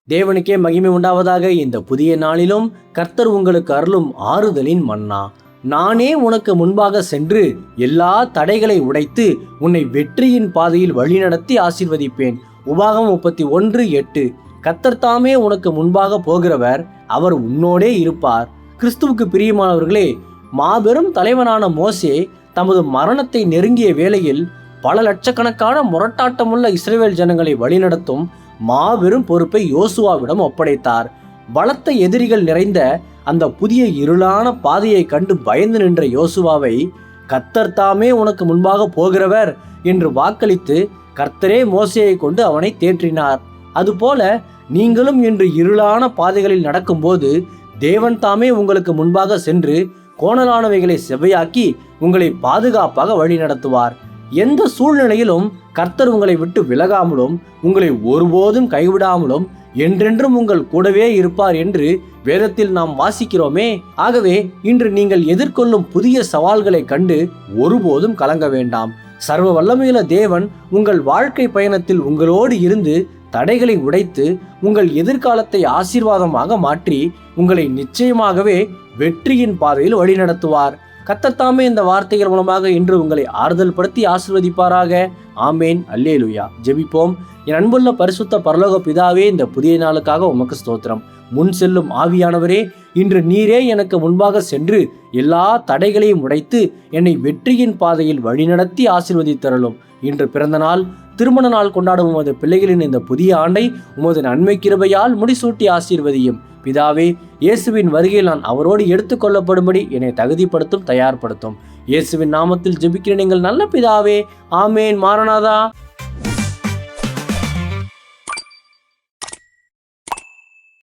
தேவனுக்கே மகிமை உண்டாவதாக. இந்த புதிய நாளிலும் கர்த்தர் உங்களுக்கு அருளும் ஆறுதலின் மன்னா. நானே உனக்கு முன்பாக சென்று எல்லா தடைகளை உடைத்து உன்னை வெற்றியின் பாதையில் வழிநடத்தி ஆசீர்வதிப்பேன். உபாகமம் 31:8. கர்த்தர் தாமே உனக்கு முன்பாக போகிறவர், அவர் உன்னோடே இருப்பார். கிறிஸ்துவுக்கு பிரியமானவர்களே, மாபெரும் தலைவனான மோசே தமது மரணத்தை நெருங்கிய வேளையில் பல லட்சக்கணக்கான முரட்டாட்டமுள்ள இஸ்ரவேல் ஜனங்களை வழிநடத்தும் மாபெரும் பொறுப்பை யோசுவாவிடம் ஒப்படைத்தார். பலத்த எதிரிகள் நிறைந்த அந்த புதிய இருளான பாதையை கண்டு பயந்து நின்ற யோசுவாவை கர்த்தர் தாமே உனக்கு முன்பாக போகிறவர் என்று வாக்களித்து கர்த்தரே மோசேயை கொண்டு அவனை தேற்றினார். அதுபோல நீங்களும் இன்று இருளான பாதைகளில் நடக்கும்போது தேவன் தாமே உங்களுக்கு முன்பாக சென்று கோணலானவைகளை செவ்வையாக்கி உங்களை பாதுகாப்பாக வழி நடத்துவார். எந்த சூழ்நிலையிலும் கர்த்தர் உங்களை விட்டு விலகாமலும் உங்களை ஒருபோதும் கைவிடாமலும் என்றென்றும் உங்கள் கூடவே இருப்பார் என்று வேதத்தில் நாம் வாசிக்கிறோமே. ஆகவே இன்று நீங்கள் எதிர்கொள்ளும் புதிய சவால்களை கண்டு ஒருபோதும் கலங்க வேண்டாம். சர்வ வல்லமையுள்ள தேவன் உங்கள் வாழ்க்கை பயணத்தில் உங்களோடு இருந்து தடைகளை உடைத்து உங்கள் எதிர்காலத்தை ஆசீர்வாதமாக மாற்றி உங்களை நிச்சயமாகவே வெற்றியின் பாதையில் வழிநடத்துவார். கர்த்தர் தாமே இந்த வார்த்தைகள் மூலமாக இன்று உங்களை ஆறுதல் படுத்தி ஆசீர்வதிப்பாராக. ஆமேன். அல்லேலூயா. ஜெபிப்போம். என் அன்புள்ள பரிசுத்த பரலோக பிதாவே, இந்த புதிய நாளுக்காக உமக்கு ஸ்தோத்திரம். முன் செல்லும் ஆவியானவரே, இன்று நீரே எனக்கு முன்பாக சென்று எல்லா தடைகளையும் உடைத்து என்னை வெற்றியின் பாதையில் வழிநடத்தி ஆசீர்வதித்தருளும். இன்று பிறந்த நாள், திருமண நாள் கொண்டாடும் உமது பிள்ளைகளின் இந்த புதிய ஆண்டை உமது நன்மை கிருபையால் முடிசூட்டி ஆசீர்வதியும். பிதாவே, இயேசுவின் வருகையில் நான் அவரோடு எடுத்துக்கொள்ளப்படும்படி என்னை தகுதிப்படுத்தும், தயார்படுத்தும். இயேசுவின் நாமத்தில் ஜெபிக்கிறேன் எங்கள் நல்ல பிதாவே. ஆமேன். மாரநாதா.